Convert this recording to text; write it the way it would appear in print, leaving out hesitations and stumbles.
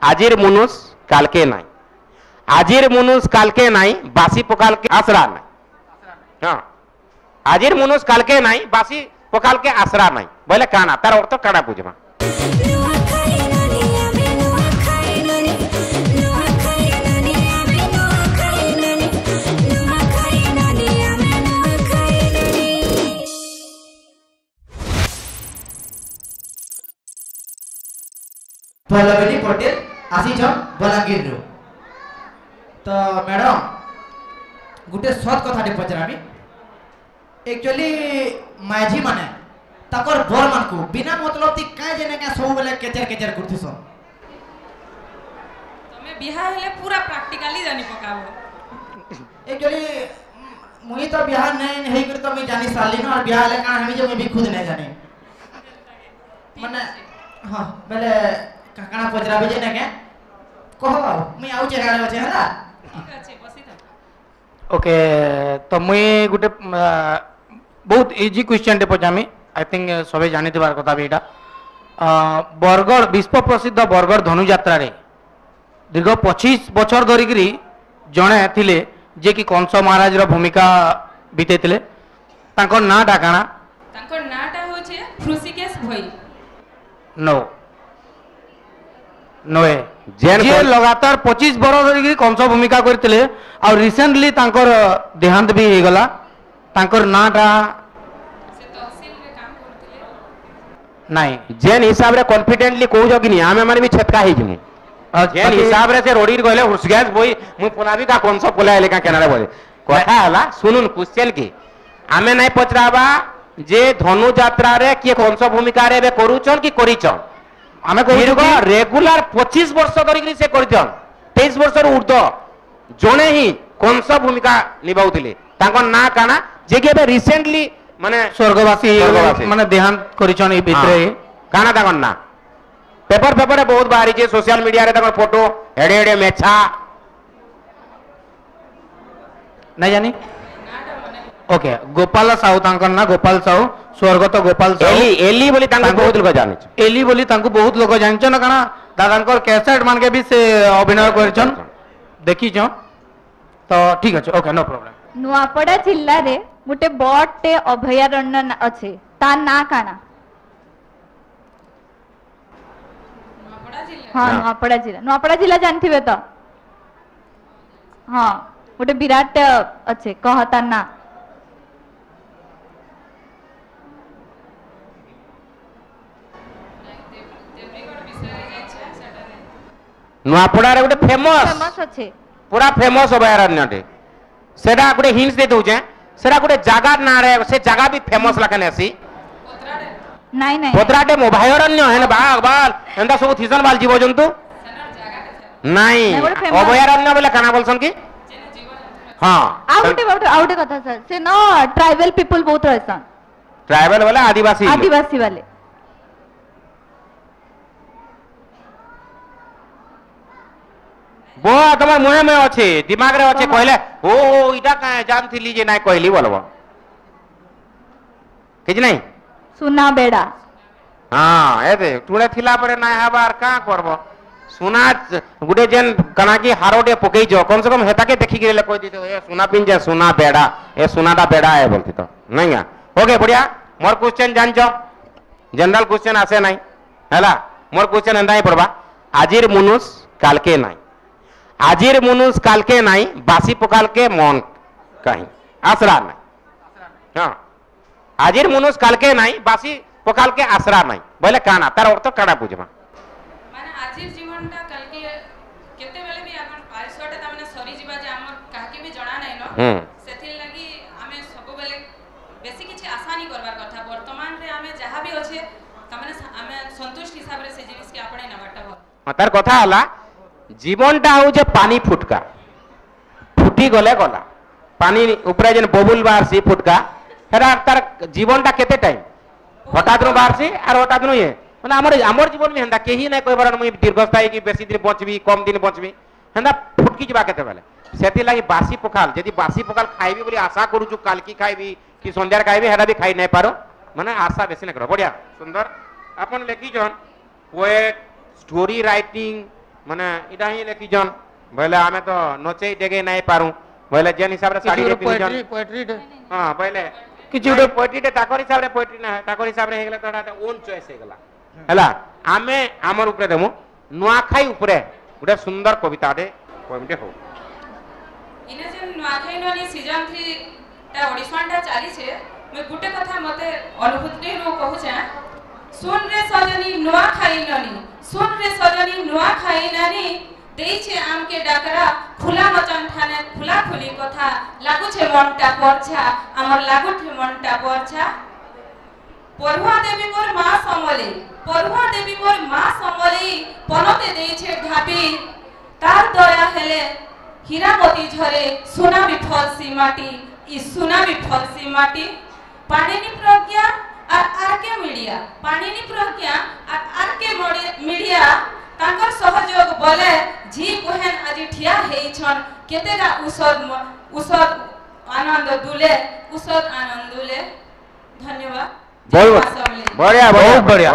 আজির মনুষ কালকে নাই, আজির মনুষ কালকে নাই, বাসি পকালকে আসরা নাই। হ্যাঁ, আজির মনুষ কালকে নাই, বাসি পকালকে আসরা নাই বলে কানা, তার অর্থ কানা বুঝবা। पल्लवी पटेल आसीछ बलांगीर रु। तो मैडम गुटे सत कथाटे पचरामी। एक्चुअली माझी माने ताकर बर मान को बिना मतलब ती काय जने का सब बेले केचर केचर करथिसन। तमे बिहा हेले पूरा प्रैक्टिकली जानि पकाबो। एक्चुअली मुई तो बिहा नै हेई कर तो मैं जानि साली न, और बिहा हेले का हमी जो मैं भी खुद नै जाने माने। हां बेले काकना पचराबे जे ने के कहो मैं आउ जगह अछि हला। ठीक अछि बसी था। ओके, तो मुई गुटे बहुत इजी क्वेश्चन टे पचामी। आई थिंक सबे जानि थिबार कथा बेटा। बरगढ़ विश्व प्रसिद्ध बरगढ़ धनुयात्रा रे दीर्घ 25 बछर धरिकरी जणे थिले जे कि कंस महाराज रो भूमिका बितेतिले। तांकर नाटा काना? तांकर नाटा होचे ऋषिकेश भई। नो नोए जे लगातार 25 बरस धरिकरी कंस भूमिका करथिले और रिसेंटली तांकर देहांत भी हे गला। तांकर नाटा से तहसील रे काम करथिले। नहीं जेन हिसाब रे कॉन्फिडेंटली कहू कि नहीं आमे माने भी छटका हे जिमु। जेन हिसाब रे से रोडीर गले हुसगैस बोई मु पुनाबी का कंस पोला एले का केनारे बोले कथा हला। सुनुन क्वेश्चन की आमे नहीं पचराबा जे धनु यात्रा रे के कंस भूमिका रे बे करूचन कि करिचन। आमे कहू रेगुलर 25 वर्ष धरिकरी से करिचन। 23 वर्ष रो ऊर्ध्व जणे ही कंस भूमिका निभाउथिले। तांको ना काना जे के बे रिसेंटली माने स्वर्गवासी माने देहांत करिचन ए भितरे काना तांको ना पेपर पेपर बहुत बाहरी जे सोशल मीडिया रे तांको फोटो हेडे हेडे मेछा नहीं जानी। ओके, गोपाल साहू तांकर ना गोपाल साहू स्वर्गत गोपाल साहू एली एली बोली तांको बहुत लोग जाने छ। एली बोली तांको बहुत लोग जानछ ना काना दादांकर कैसेट मान के भी से अभिनय करछन देखी छ। तो ठीक अछि, ओके नो प्रॉब्लम। नुआपड़ा जिल्ला रे गुटे बडटे अभयारण्य अछि, ता ना काना? नुआपड़ा जिल्ला। हां नुआपड़ा जिल्ला। नुआपड़ा जिल्ला जानथिबे तो? हां गुटे विराट अछि, कहता ना? नुआपड़ा रे गोटे फेमस फेमस अछि, पूरा फेमस अभयारण्य टे सेटा गोटे हिंट्स दे दउचे। सेटा गोटे जगह ना रे से जगह भी फेमस लखने आसी। नहीं नहीं पोतराटे अभयारण्य है बाघ बाल एंदा सब थिसन बाल जीव जंतु नहीं अभयारण्य बोले काना बोलसन की। हां आउटे कथा सर से न ट्राइबल पीपल बहुत रहसन। ट्राइबल वाला आदिवासी आदिवासी वाले बो तमर मुहे में अछि दिमाग रे अछि कहले ओ इटा का जानथिली जे नाही कहली बोलबो किछ नहीं सुना बेड़ा। हां एबे टुळे थिला परे नाही हबार का करबो सुना गुडे जेन कनाकी हारोटे पकई जो कम से कम हेता के देखि गेले कोइ दितो ए सुना पिन जे सुना बेड़ा ए सुनाटा बेड़ा है बोलती तो नहीं आ। ओके बढ़िया मोर क्वेश्चन जानजो जनरल क्वेश्चन आसे नहीं हैला। मोर क्वेश्चन एंदा ही पड़बा आजिर मनुष काल के नहीं, आजिर मनुष काल के नहीं, बासी पकाल के मन कहीं आसरा नहीं। हाँ आजिर मनुष काल के नहीं, बासी पकाल के आसरा नहीं बोले काना तार अर्थ काना बुझमा माने आजिर जीवनटा काल के केते बेले भी अपन आयुष्यटा त माने सरी जीवा जे हमर काहे भी जणा नै न सेथिल लागि हमें सब बेले बेसी किछि आशा नहीं करबार कथा। वर्तमान रे हमें जहां भी अछि त माने हमें संतुष्ट हिसाब रे से जिनिस के आपणे नबाटा हो। तार कथा हला जीवनटा हो जे पानी फुटका फुटी गले गला पानी ऊपर जेन बबुल बाहर सी फुटका हेरा तार जीवनटा केते टाइम हठात रो बाहर सी आर हठात नो ये माने हमर जीवन में हंदा केही नै कहबार मुई दीर्घस्थायी की बेसी दिन बचबी कम दिन बचबी हंदा फुटकी जबा केते बेले सेति लागि बासी पखाल यदि बासी पखाल खाइबी बोली आशा करू छु काल की खाइबी कि संध्यार खाइबी हेरा भी खाइ नै पारो माने आशा बेसी नै करो। बढ़िया सुंदर अपन लेखी जन पोएट स्टोरी राइटिंग মানে এটা হি লিখিছন বলে আমি তো নচেই ডেগে নাই পারু বলে যেন হিসাবে শাড়ি রে পিছন পোয়েট্রি হ্যাঁ বলে কিছু কিছু পোয়েট্রিটা তাকর হিসাবে পোয়েট্রি না তাকর হিসাবে হয়ে গেলে তো এটা ওন চয়েস হয়ে গেলা হেলা আমি আমার উপরে দেমু নুয়াখাই উপরে গোটে সুন্দর কবিতাটে পয়েমটে হোক ইনে যে নুয়াখাই ননি সিজন 3 তা অডিশনটা চালিছে মই গুটে কথা মতে অনুভূতি নো কহুছে सुन रे सजनी नुआ खाई ननी सुन रे सजनी नुआ खाई ननी देइछे आमके डाकरा खुला मचन ठाने खुला खुली कथा लागुछे मनटा परछा हमर लागुछे मनटा परछा परुआ देवी मोर मां समले परुआ देवी मोर मां समले पनते देइछे ढापी तार दया हेले हीरामती झरे सोना विफल सी माटी ई सोना विफल सी माटी पाणिनि प्रज्ञा आर के मीडिया पाणिनि प्रज्ञा आर के मीडिया तांकर सहयोग बोले जी कोहेन आज ठिया हेइछन केतेगा उसद आनंद दुले उसद आनंद दुले धन्यवाद बहुत बढ़िया बहुत बढ़िया